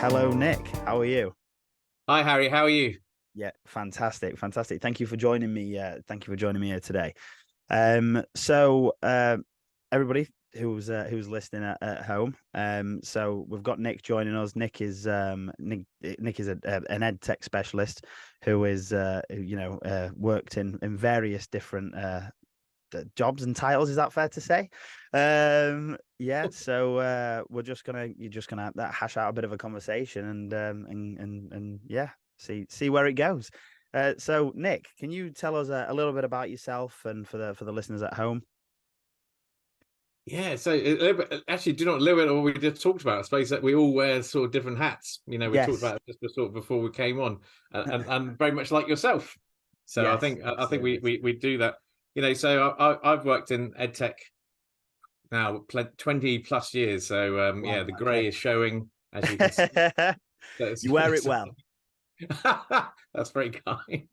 Hello, Nick. How are you? Hi Harry, how are you? Yeah, fantastic, fantastic. Thank you for joining me. Thank you for joining me here today. Everybody who's listening at home. So we've got Nick joining us. Nick is an ed tech specialist who is worked in various different jobs and titles. Is that fair to say? Yeah. So you're just gonna hash out a bit of a conversation and yeah, see where it goes. So Nick, can you tell us a little bit about yourself and for the listeners at home? Yeah, so actually, do you know a little bit of what we just talked about? I suppose that we all wear sort of different hats. We talked Yes. about it just sort of before we came on, and very much like yourself. So I Yes, think I think we absolutely. we, we do that. So I've worked in ed tech now 20 plus years. So Wow. yeah, the grey Okay. is showing, as you can see. You wear it So well. that's very kind.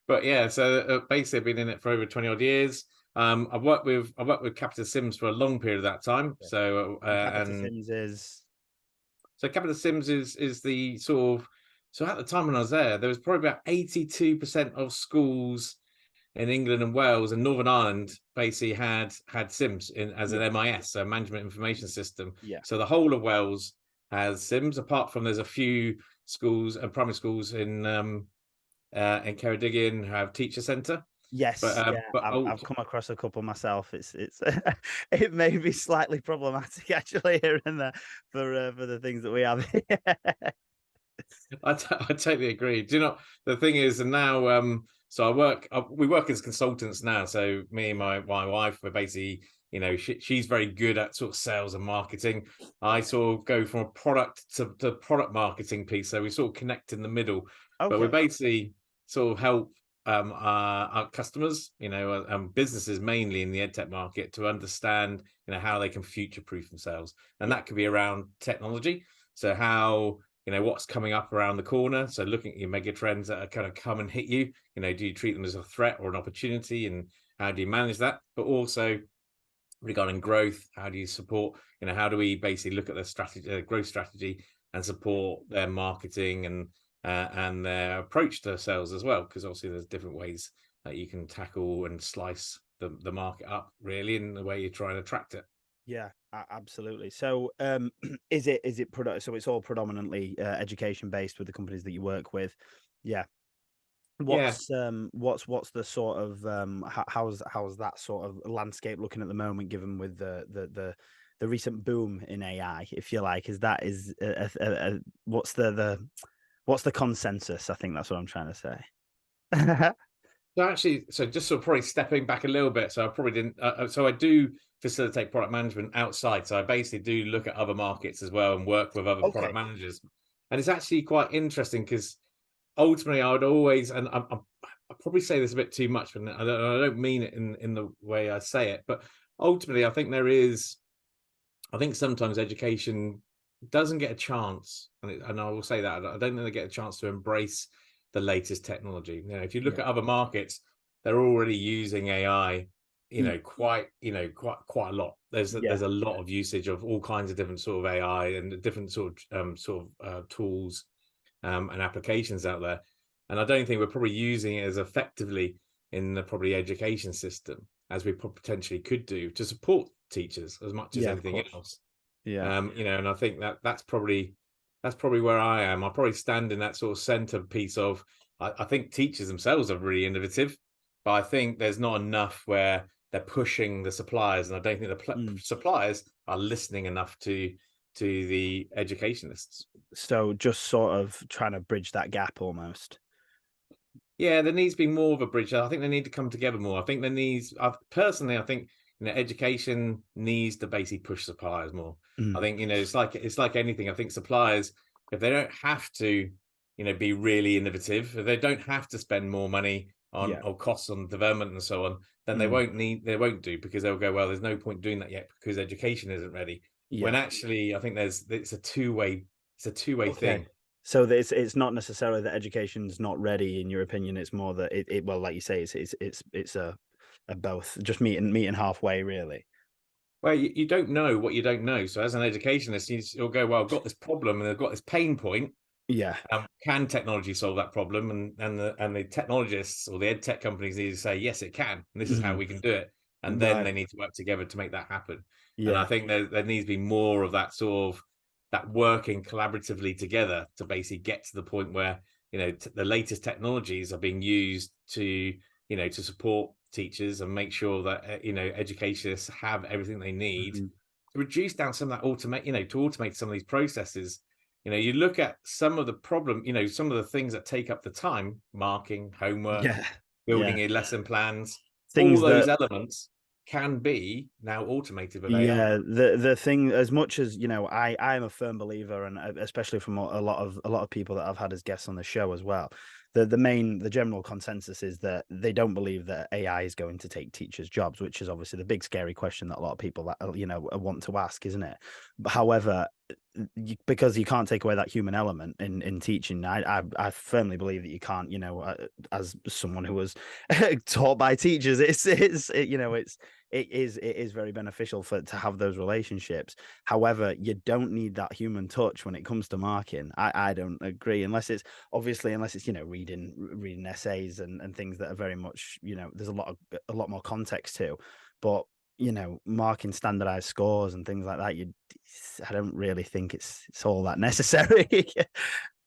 But yeah, so basically I've been in it for over 20 odd years. I've worked with Capita Sims for a long period of that time. Yeah. So And Capita Sims is Capita Sims is the sort of, so at the time when I was there was probably about 82% of schools in England and Wales and Northern Ireland basically had Sims in as an yeah, MIS, so management information system. yeah. So the whole of Wales has Sims, apart from there's a few schools and primary schools in Ceredigion who have teacher centre. But Yes, yeah, but I've come across a couple myself. It's it may be slightly problematic actually here and there for the things that we have. I totally agree. Do you know the thing is, and now so we work as consultants now. So me and Yeah, my wife, we're basically, she's very good at sort of sales and marketing. I okay, sort of go from a product to product marketing piece. So we sort of connect in the middle, but we okay, basically sort of help our customers, businesses mainly in the edtech market to understand, how they can future proof themselves. And yeah, that could be around technology. So how, what's coming up around the corner. So looking at your mega trends that are kind of come and hit you, do you treat them as a threat or an opportunity, and how do you manage that? But also regarding growth, how do you support, how do we basically look at their strategy, growth strategy, and support their marketing and their approach to sales as well? Because obviously there's different ways that you can tackle and slice the market up really in the way you try and attract it. yeah, absolutely. So, is it product? So it's all predominantly education based with the companies that you work with. Yeah. Yeah. What's the sort of how's that sort of landscape looking at the moment, given with the recent boom in AI, if you like? What's the consensus? I think that's what I'm trying to say. So actually, so just sort of probably stepping back a little bit. So I probably didn't. So I do facilitate product management outside. So I basically do look at other markets as well and work with other product Okay. managers. And it's actually quite interesting because ultimately I would always, and I probably say this a bit too much, but I don't mean it in the way I say it. But ultimately, I think sometimes education doesn't get a chance, and I will say that I don't think they get a chance to embrace the latest technology. If you look Yeah. at other markets, they're already using AI, Mm, quite a lot. yeah. There's a lot of usage of all kinds of different sort of AI and different sort of tools and applications out there. And I don't think we're probably using it as effectively in the probably education system as we potentially could do to support teachers as much as Yeah. Of anything course. else. Yeah. And I think that's probably where I am. I probably stand in that sort of center piece of, I think teachers themselves are really innovative, but I think there's not enough where they're pushing the suppliers, and I don't think the Mm. suppliers are listening enough to the educationists. So just sort of trying to bridge that gap almost. Yeah, there needs to be more of a bridge. I think they need to come together more. I think there needs, personally, I think, education needs to basically push suppliers more. I Mm. think, it's like anything. I think suppliers, if they don't have to, be really innovative, if they don't have to spend more money on Yeah. or costs on development and so on, then Mm. they won't do, because they'll go, well, there's no point doing that yet because education isn't ready. When Yeah. actually, I think it's a two way Okay. thing. So it's not necessarily that education's not ready in your opinion. It's more that it well, like you say, it's a both, just meeting halfway really. Well, you don't know what you don't know. So as an educationist, you'll go, well, I've got this problem and I've got this pain point. Yeah. Can technology solve that problem? And the technologists or the ed tech companies need to say, yes, it can. And this is how Mhm. we can do it. And then Right. they need to work together to make that happen. And I Yeah. think there needs to be more of that sort of that working collaboratively together to basically get to the point where, the latest technologies are being used to, to support teachers and make sure that, educationists have everything they need Mhm. to reduce down some of that to automate some of these processes. You look at some of the problem, some of the things that take up the time, marking, homework, Yeah. Yeah. building in lesson plans, all Things those that elements can be now automated with AI. Yeah, the thing, as much as I'm a firm believer, and especially from a lot of people that I've had as guests on the show as well. The general consensus is that they don't believe that AI is going to take teachers' jobs, which is obviously the big scary question that a lot of people want to ask, isn't it? But however, because you can't take away that human element in teaching, I firmly believe that you can't. As someone who was taught by teachers, it is very beneficial to have those relationships. However, you don't need that human touch when it comes to marking. I don't agree, unless it's reading essays and things that are very much, there's a lot more context to. But marking standardized scores and things like that, I don't really think it's all that necessary.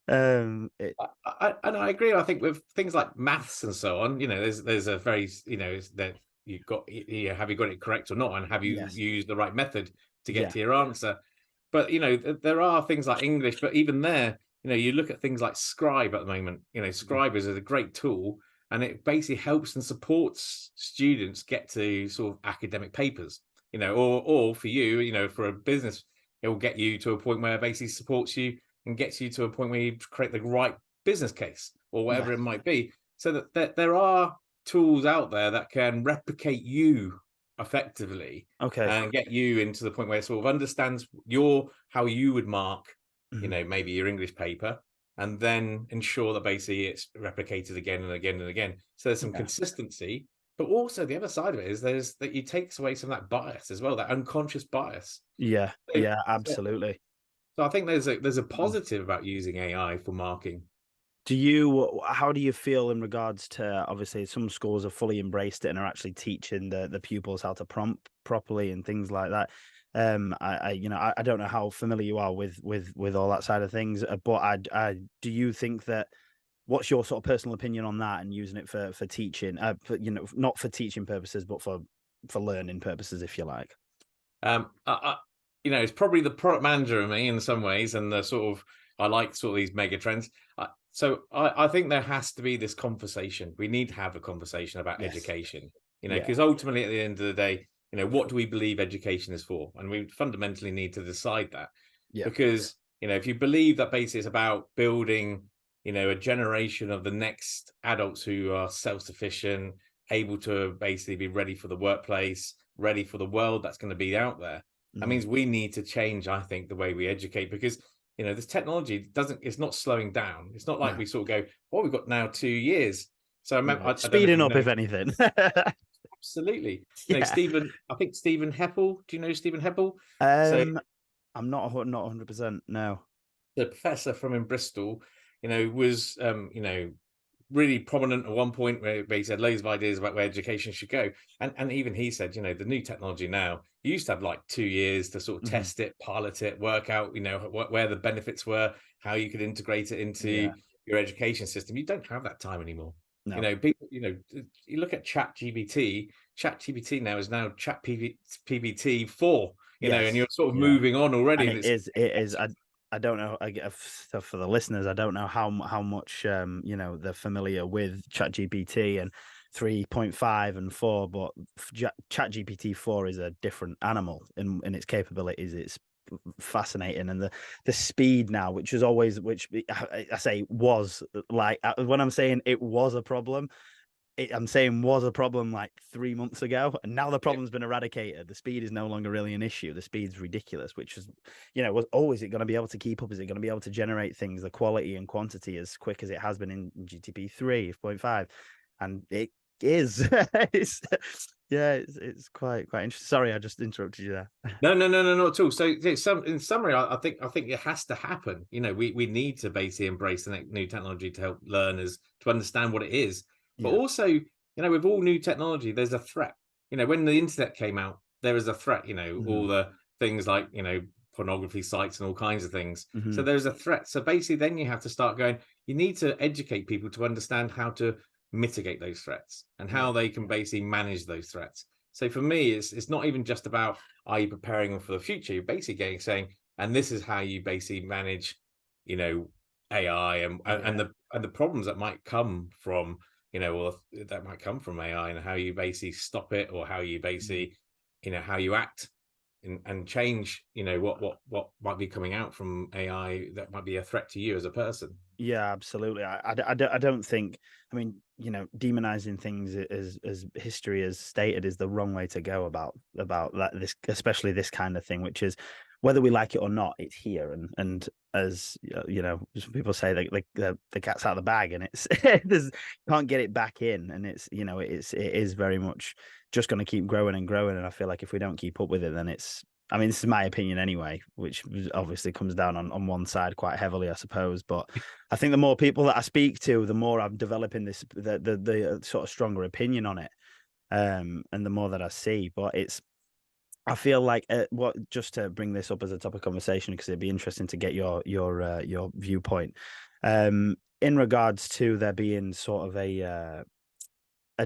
And I agree. I think with things like maths and so on, there's a very, that you've got, have you got it correct or not, and have you Yes. used the right method to get Yeah. to your answer? But there are things like English, but even there, you look at things like Scribe at the moment. Scribe is a great tool, and it basically helps and supports students get to sort of academic papers. Or for you, for a business, it will get you to a point where it basically supports you and gets you to a point where you create the right business case or Yeah. whatever it might be. So that there are tools out there that can replicate you effectively Okay. and get you into the point where it sort of understands how you would mark, Mhm. maybe your English paper, and then ensure that basically it's replicated again and again and again. So there's some Yeah. consistency, but also the other side of it is there's that it takes away some of that bias as well, that unconscious bias. Yeah. So, Yeah. so Absolutely. so I think there's a Mhm. positive about using AI for marking. How do you feel in regards to, obviously some schools have fully embraced it and are actually teaching the pupils how to prompt properly and things like that. I don't know how familiar you are with all that side of things, but do you think that, what's your sort of personal opinion on that and using it for teaching, not for teaching purposes, but for learning purposes, if you like? It's probably the product manager in me in some ways, and the sort of I like sort of these mega trends. So I think there has to be this conversation. We need to have a conversation about Yes. education. Yeah. Because ultimately, at the end of the day, what do we believe education is for? And we fundamentally need to decide that. Yeah. Because if you believe that basically it's about building, a generation of the next adults who are self-sufficient, able to basically be ready for the workplace, ready for the world that's going to be out there. That Mhm. means we need to change, I think, the way we educate, because this technology it's not slowing down. It's not like No. we sort of go, well, we've got now 2 years. So I remember, No. I don't know if Speeding you up, know, if anything. absolutely. Yeah. Stephen, I think Stephen Heppel. Do you know Stephen Heppel? So I'm not 100%. No. the professor from in Bristol, was really prominent at one point where he said loads of ideas about where education should go. And even he said, the new technology now, you used to have like 2 years to sort of Mhm. test it, pilot it, work out, where the benefits were, how you could integrate it into Yeah. your education system. You don't have that time anymore. No. People, you look at Chat GPT now is now Chat PBT 4, and Yes. you're sort of Yeah. moving on already. And And it it's is. It is. I don't know. So for the listeners, I don't know how much they're familiar with ChatGPT and 3.5 and 4, but ChatGPT 4 is a different animal in its capabilities. It's fascinating, and the speed now, which is always, which I say was, like, when I'm saying it was a problem, I'm saying was a problem like 3 months ago, and now the problem's been eradicated. The speed is no longer really an issue. The speed's ridiculous, which is, was, is it going to be able to keep up? Is it going to be able to generate things, the quality and quantity, as quick as it has been in GTP 3.5? And it is. Yeah, it's quite interesting. Sorry, I just interrupted you there. No, not at all. So in summary, I think it has to happen. We need to basically embrace the new technology to help learners to understand what it is. But Yeah. also, with all new technology, there's a threat. When the internet came out, there was a threat. All the things like pornography sites and all kinds of things. So there's a threat. So basically, then you have to start going. You need to educate people to understand how to mitigate those threats and how they can basically manage those threats. So for me, it's not even just about, are you preparing them for the future? You're basically saying, and this is how you basically manage, AI and the problems that might come from, or that might come from AI, and how you basically stop it, or how you basically, how you act and change, what might be coming out from AI that might be a threat to you as a person. Yeah, absolutely. I don't think. I mean, demonizing things as history has stated is the wrong way to go about that. This, especially this kind of thing, which is whether we like it or not, it's here, and as some people say, the cat's out of the bag, and it's there's can't get it back in, and it is very much just going to keep growing and growing. And I feel like if we don't keep up with it, then it's. I mean, this is my opinion anyway, which obviously comes down on one side quite heavily, I suppose. But I think the more people that I speak to, the more I'm developing the sort of stronger opinion on it, and the more that I see. But I feel like just to bring this up as a topic of conversation, because it'd be interesting to get your viewpoint, in regards to there being sort of a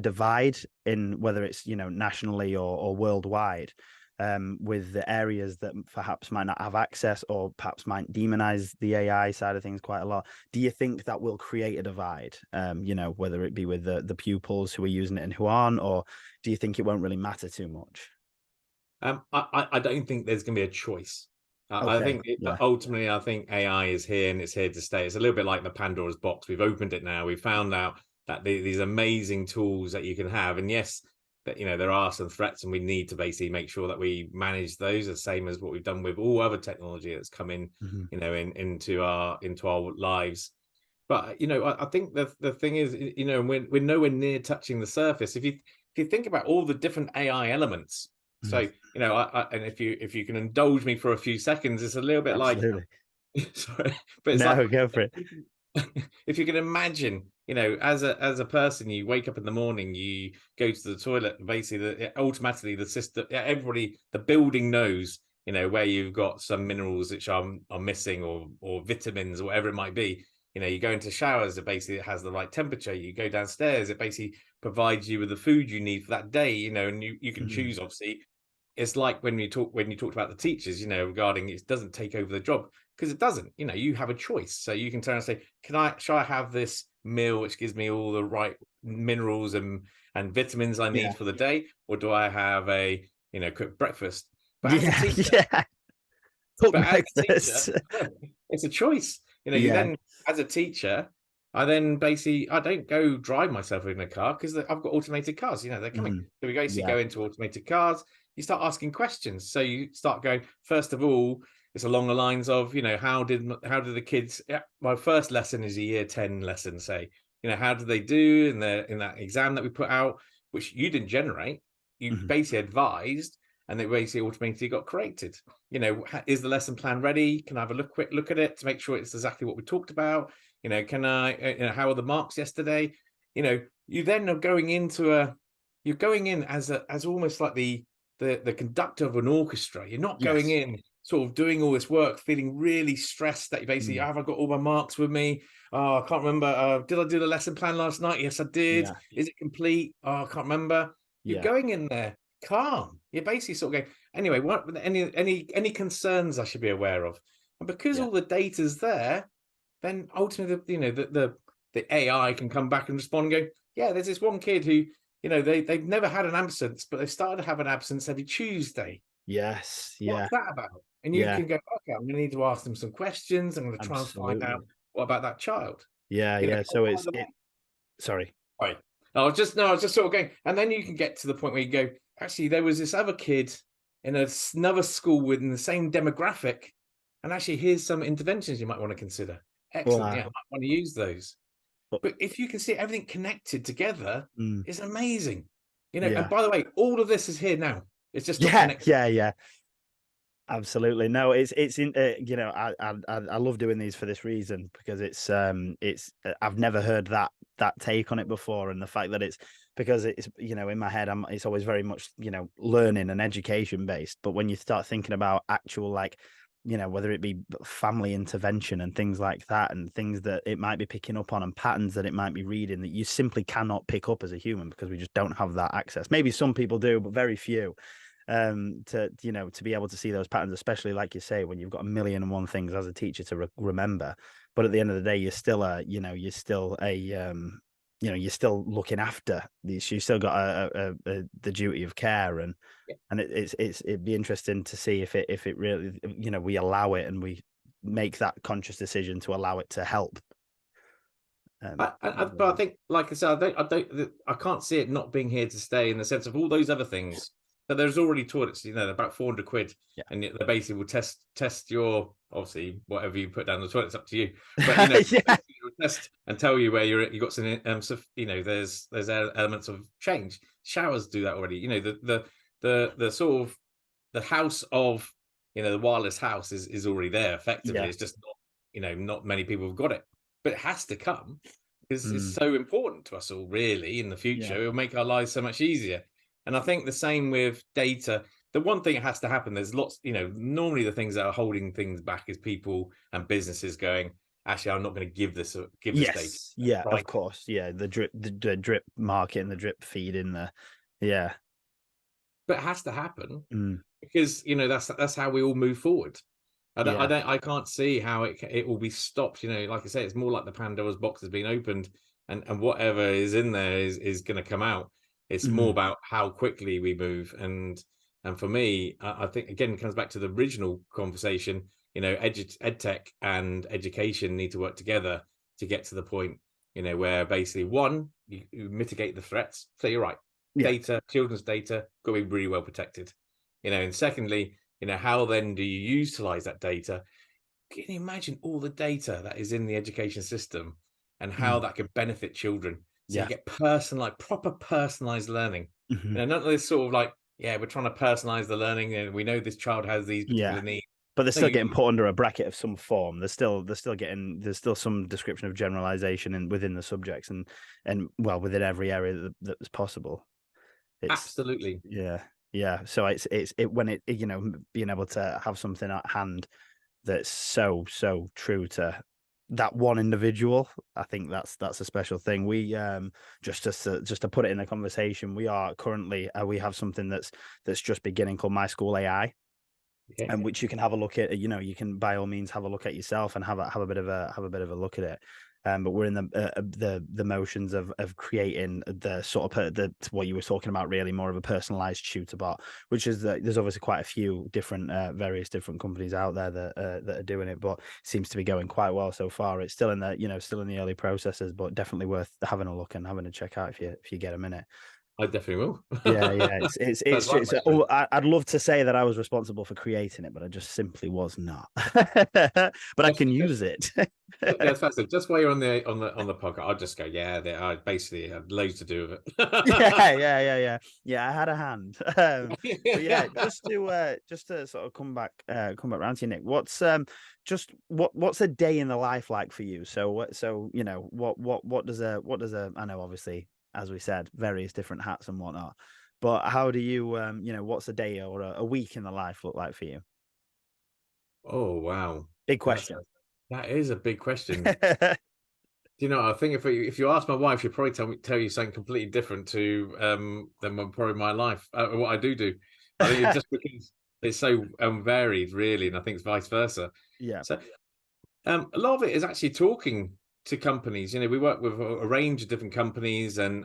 divide in whether it's nationally or worldwide, with the areas that perhaps might not have access or perhaps might demonize the AI side of things quite a lot. Do you think that will create a divide, whether it be with the pupils who are using it and who aren't, or do you think it won't really matter too much? I don't think there's going to be a choice. I Okay. think Yeah. ultimately, I think AI is here and it's here to stay. It's a little bit like the Pandora's box. We've opened it now. We've found out that these amazing tools that you can have, and yes, that there are some threats, and we need to basically make sure that we manage those, the same as what we've done with all other technology that's come in, into our lives. But I think the thing is, we're nowhere near touching the surface. If you think about all the different AI elements. So, and if you can indulge me for a few seconds, it's a little bit like, Absolutely. sorry, but it's like, No, go for it. if you can imagine, as a person, you wake up in the morning, you go to the toilet, basically, automatically the system, everybody, the building knows, where you've got some minerals which are missing, or vitamins, or whatever it might be. You go into showers, it basically has the right temperature. You go downstairs, it basically provides you with the food you need for that day, and you can choose, obviously. It's like when you talked about the teachers, regarding it doesn't take over the job, because it doesn't. You have a choice. So you can turn and say, shall I have this meal which gives me all the right minerals and vitamins I need for the day, or do I have a cooked breakfast? But as a teacher, it's a choice. You then, as a teacher, I don't go drive myself in a car, because I've got automated cars. They're coming. So we basically go into automated cars. You start asking questions. So you start going, first of all, it's along the lines of, how did the kids? My first lesson is a year 10 lesson. Say, how did they do in that exam that we put out, which you didn't generate? You basically advised, and it basically automatically got corrected. Is the lesson plan ready? Can I have a quick look at it to make sure it's exactly what we talked about? Can I, how are the marks yesterday? You then are going you're going in as almost like the conductor of an orchestra. You're not going in sort of doing all this work, feeling really stressed that you basically, have I got all my marks with me? Oh, I can't remember. Did I do the lesson plan last night? Yes, I did. Is it complete? Oh, I can't remember. You're going in there calm. You're basically sort of going, anyway, what any concerns I should be aware of? And because all the data's there, then ultimately, the AI can come back and respond and go, yeah, there's this one kid who, they've never had an absence, but they've started to have an absence every Tuesday. Yes. What's that about? And you can go, okay, I'm going to need to ask them some questions. I'm going to try and find out what about that child. Yeah. So sorry. Right. I was just sort of going, and then you can get to the point where you go, actually, there was this other kid in another school within the same demographic, and actually, here's some interventions you might want to consider. Excellent. Yeah, I might want to use those. But if you can see everything connected together, it's amazing. You know, and by the way, all of this is here now. It's just not connected. Yeah. Absolutely. No, it's in you know, I love doing these for this reason, because it's I've never heard that take on it before, and the fact that it's because it's, you know, in my head it's always very much, you know, learning and education based, but when you start thinking about actual, like, you know, whether it be family intervention and things like that, and things that it might be picking up on, and patterns that it might be reading that you simply cannot pick up as a human, because we just don't have that access. Maybe some people do, but very few. To, you know, to be able to see those patterns, especially like you say, when you've got a million and one things as a teacher to remember, but at the end of the day, you're still you're still you know, you're still looking after these. You still got the duty of care, and it'd be interesting to see if it really, you know, we allow it and we make that conscious decision to allow it to help. But I think, like I said, I can't see it not being here to stay, in the sense of all those other things. So there's already toilets, you know, about 400 quid, and they basically will test your, obviously, whatever you put down the toilet's up to you, but you know, test and tell you where you got some, you know, there's elements of change. Showers do that already. You know, the sort of the house of, you know, the wireless house is already there effectively. It's just not, you know, not many people have got it, but it has to come, because it's so important to us all, really. In the future, it'll make our lives so much easier. And I think the same with data. The one thing that has to happen, there's lots, you know, normally the things that are holding things back is people and businesses going, actually, I'm not going to give this data. Yeah, right. Of course. Yeah, the drip market and the drip feed in the, but it has to happen, because, you know, that's how we all move forward. I can't see how it will be stopped. You know, like I say, it's more like the Pandora's box has been opened, and whatever is in there is going to come out. It's more about how quickly we move. And for me, I think, again, it comes back to the original conversation. You know, ed tech and education need to work together to get to the point, you know, where basically, one, you mitigate the threats. So you're right, data, children's data, got to be really well protected. You know, and secondly, you know, how then do you utilize that data? Can you imagine all the data that is in the education system, and how that could benefit children? So you get proper personalized learning. You know, not this sort of like, we're trying to personalize the learning, and we know this child has these particular needs, but they're still getting put under a bracket of some form. There's still some description of generalization within the subjects, and well, within every area that's possible. Absolutely. Yeah. So it's when it, you know, being able to have something at hand that's so true to that one individual, I think that's a special thing. We just to put it in the conversation, we are currently we have something that's just beginning called My School AI, and which you can have a look at. You know, you can by all means have a look at yourself and have a bit of a look at it. But we're in the motions of creating the sort of what you were talking about, really more of a personalized tutor bot, which is that there's obviously quite a few different various different companies out there that are doing it, but it seems to be going quite well so far. It's still in the early processes, but definitely worth having a look and having a check out if you get a minute. I definitely will. I'd love to say that I was responsible for creating it, but I just simply was not. But I can use it. That's fascinating. Just while you're on the podcast, I'll just go. Yeah, I basically had loads to do with it. Yeah. I had a hand. But yeah, just to sort of come back around to you, Nick. What's what's a day in the life like for you? So you know, what does a I know, obviously, as we said, various different hats and whatnot, but how do you you know, what's a day or a week in the life look like for you? Oh, wow, Big question. That is a big question. You know, I think if you ask my wife, she'd probably tell you something completely different than probably my life, what I do. I think it's just because it's so varied, really, and I think it's vice versa. Yeah. So a lot of it is actually talking to companies. You know, we work with a range of different companies and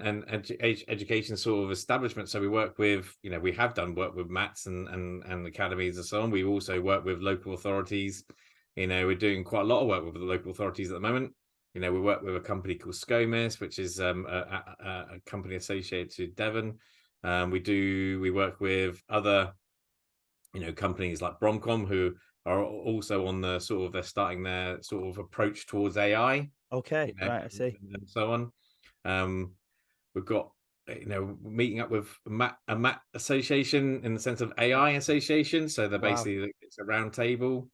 education sort of establishments. So we work with, you know, we have done work with MATs and academies and so on. We also work with local authorities. You know, we're doing quite a lot of work with the local authorities at the moment. You know, we work with a company called SCOMIS, which is a company associated to Devon. We work with other, you know, companies like Bromcom, who are also on the sort of, they're starting their sort of approach towards AI. Okay, You know, right, I see. and so on. We've got meeting up with a Matt association in the sense of AI association. So they're Wow. basically, it's a round table,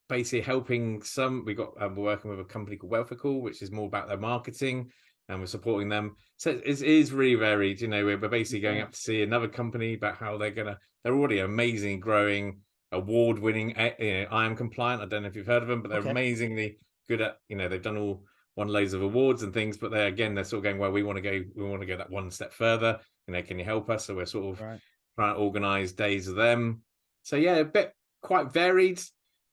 basically helping some. We're working with a company called Wealthical, which is more about their marketing, and we're supporting them. So it is really varied. We're basically going up to see another company about how they're already amazing, growing, award-winning. I Am Compliant. I don't know if you've heard of them, but they're amazingly good at. They've won loads of awards and things, but they're sort of going, well, we want to go that one step further. Can you help us? So we're sort of trying to organize days of them. So yeah, a bit quite varied.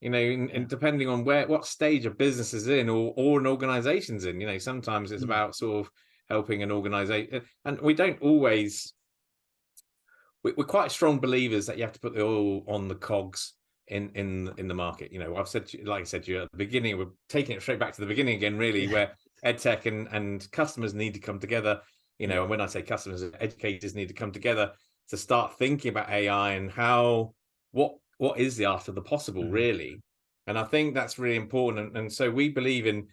And depending on what stage a business is in or an organization's in, sometimes it's about sort of helping an organization. And we don't always, we're quite strong believers that you have to put the oil on the cogs in the market. I've said, like I said to you at the beginning, we're taking it straight back to the beginning again, really, where EdTech and customers need to come together. And when I say customers, educators need to come together to start thinking about AI and what is the art of the possible, really. And I think that's really important. And so we believe in,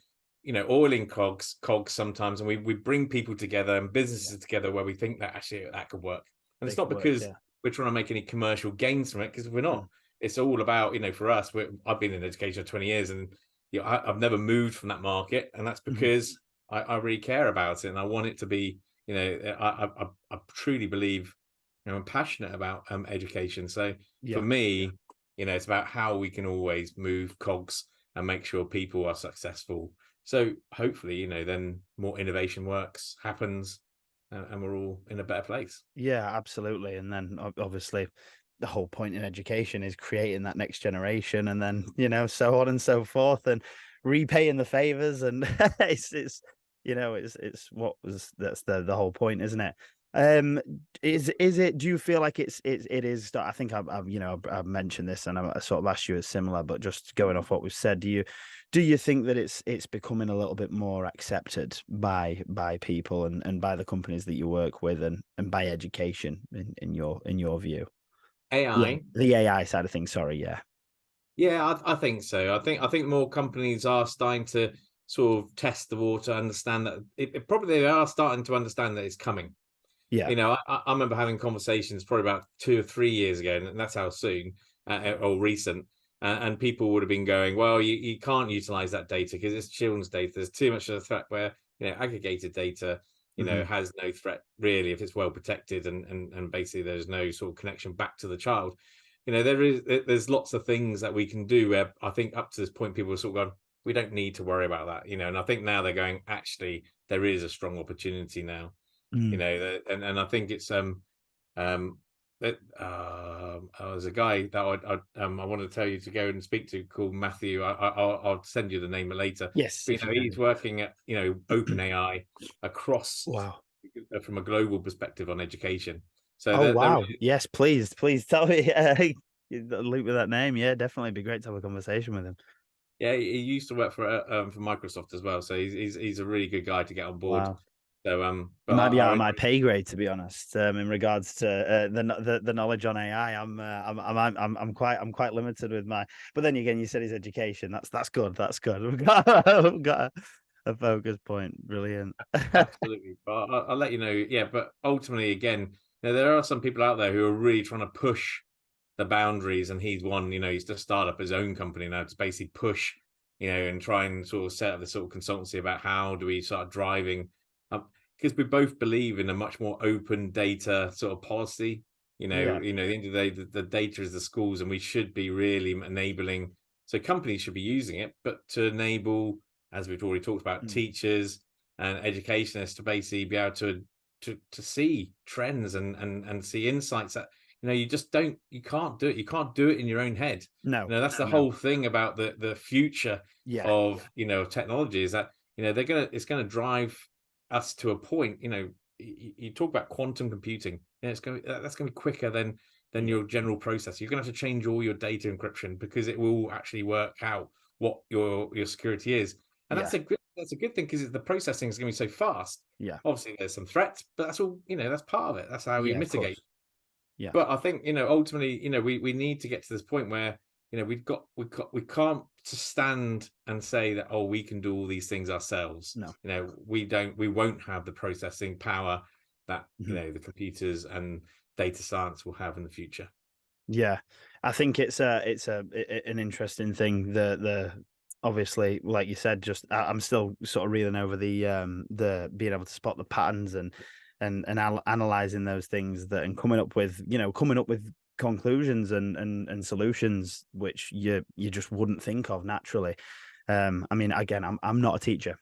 oiling cogs sometimes, and we bring people together and businesses together where we think that actually that could work. And it's not because we're trying to make any commercial gains from it, because we're not. It's all about, for us, I've been in education for 20 years and I've never moved from that market. And that's because I really care about it. And I want it to be, I truly believe, I'm passionate about education. So for me, it's about how we can always move cogs and make sure people are successful. So hopefully, then more innovation happens, and we're all in a better place. Yeah, absolutely. And then obviously the whole point in education is creating that next generation, and then, so on and so forth, and repaying the favors. And it's that's the whole point, isn't it? Is it, do you feel like it is, I think I've mentioned this and I sort of asked you a similar, but just going off what we've said, do you think that it's becoming a little bit more accepted by people and by the companies that you work with, and by education in your view? AI, the AI side of things. Sorry. I think so. I think more companies are starting to sort of test the water, understand that probably they are starting to understand that it's coming. I remember having conversations probably about 2 or 3 years ago, and that's how soon or recent. And people would have been going, well, you can't utilize that data because it's children's data. There's too much of a threat where, aggregated data, has no threat really if it's well protected, and basically there's no sort of connection back to the child. There's lots of things that we can do where I think up to this point people have sort of gone, we don't need to worry about that, and I think now they're going, actually, there is a strong opportunity now. And I think it's there's a guy that I want to tell you to go and speak to called Matthew. I'll send you the name later. Yes. But, he's working at OpenAI across from a global perspective on education. So wow. Yes, please tell me loop with that name. Yeah, definitely be great to have a conversation with him. Yeah, he used to work for Microsoft as well, so he's a really good guy to get on board. Wow. So it might be out of my pay grade, to be honest. In regards to the knowledge on AI, I'm quite limited with my. But then again, you said his education. That's good. That's good. We've got a focus point. Brilliant. Absolutely. But I'll let you know. Yeah, but ultimately, again, there are some people out there who are really trying to push the boundaries, and he's one. He's just start up his own company now to basically push, and try and sort of set up this sort of consultancy about how do we start driving up, because we both believe in a much more open data sort of policy. At the end of the day, the data is the schools, and we should be really enabling. So companies should be using it, but to enable, as we've already talked about, teachers and educationists to basically be able to see trends and see insights that you can't do it. You can't do it in your own head. No, that's the whole thing about the future of technology, is that it's gonna drive us to a point. You talk about quantum computing. That's gonna be quicker than your general processor. You're gonna have to change all your data encryption because it will actually work out what your security is, and that's a good thing because the processing is going to be so fast. Obviously there's some threats, but that's all. That's part of it. That's how we mitigate. But I think ultimately we need to get to this point where we can't stand and say that, oh, we can do all these things ourselves. No. We won't have the processing power that Mhm. the computers and data science will have in the future. Yeah, I think an interesting thing. The obviously, like you said, just I'm still sort of reeling over the being able to spot the patterns and analyzing those things that and coming up with conclusions and solutions which you just wouldn't think of naturally. I mean, again, I'm not a teacher,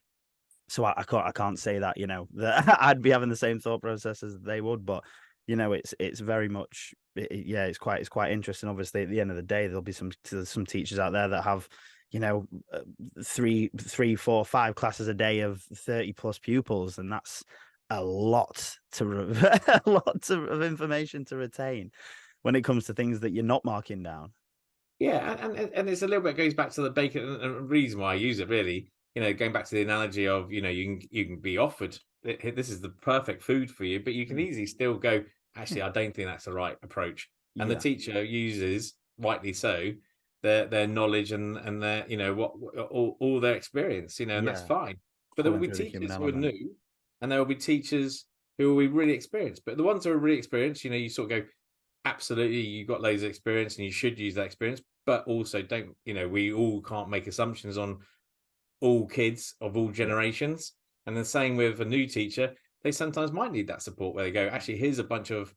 so I can't say that that I'd be having the same thought process as they would, but it's very much yeah, it's quite interesting. Obviously, at the end of the day, there'll be some teachers out there that have you know uh, three, 4, 5 classes a day of 30 plus pupils, and that's a lot of information to retain when it comes to things that you're not marking down. Yeah, and it's a little bit goes back to the bacon and reason why I use it really. Going back to the analogy of you can be offered this is the perfect food for you, but you can Mm. easily still go, actually, I don't think that's the right approach. And the Yeah, teacher uses, rightly so, their knowledge and their all their experience, and that's yeah, fine. But there will pulling be through the human teachers who are element. new, and there will be teachers who will be really experienced. But the ones who are really experienced, you sort of go, absolutely, you've got loads of experience and you should use that experience, but also don't, we all can't make assumptions on all kids of all Yeah. generations. And the same with a new teacher, they sometimes might need that support where they go, actually, here's a bunch of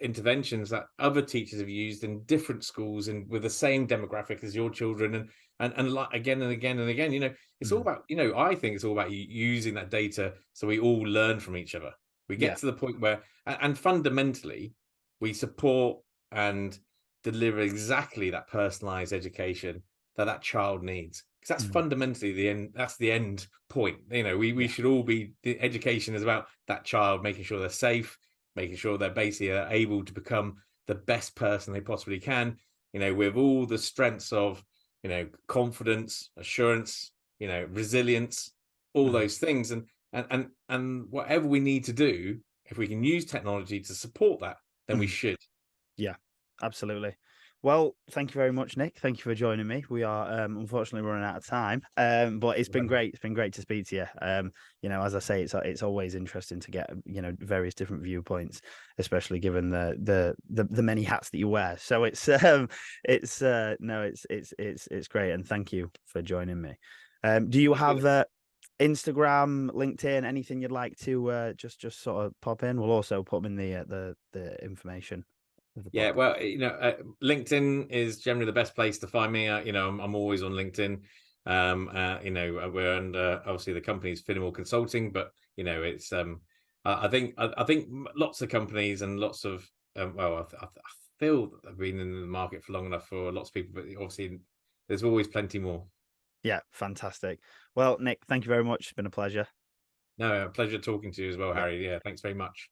interventions that other teachers have used in different schools and with the same demographic as your children, and like again and again and again. It's all Mhm. about, I think it's all about using that data so we all learn from each other. We get Yeah. to the point where and fundamentally we support and deliver exactly that personalized education that child needs, because that's Mhm. fundamentally the end. That's the end point. We Yeah. should all be, the education is about that child, making sure they're safe, making sure they're basically able to become the best person they possibly can, with all the strengths of, confidence, assurance, resilience, all Mhm. those things. And whatever we need to do, if we can use technology to support that, then we Mhm. should. Yeah, absolutely. Well, thank you very much, Nick. Thank you for joining me. We are unfortunately running out of time, but it's been great. It's been great to speak to you. As I say, it's always interesting to get various different viewpoints, especially given the many hats that you wear. So it's no, it's great, and thank you for joining me. Do you have Instagram, LinkedIn, anything you'd like to just sort of pop in? We'll also put them in the information of the Yeah, podcast. well, LinkedIn is generally the best place to find me. I'm always on LinkedIn. We're under, obviously, the company's Finnemore Consulting, but it's I think lots of companies and lots of I feel that I've been in the market for long enough for lots of people, but obviously there's always plenty more. Yeah, fantastic. Well, Nick, thank you very much. It's been a pleasure. No, a pleasure talking to you as well, Yeah. Harry. Yeah, thanks very much.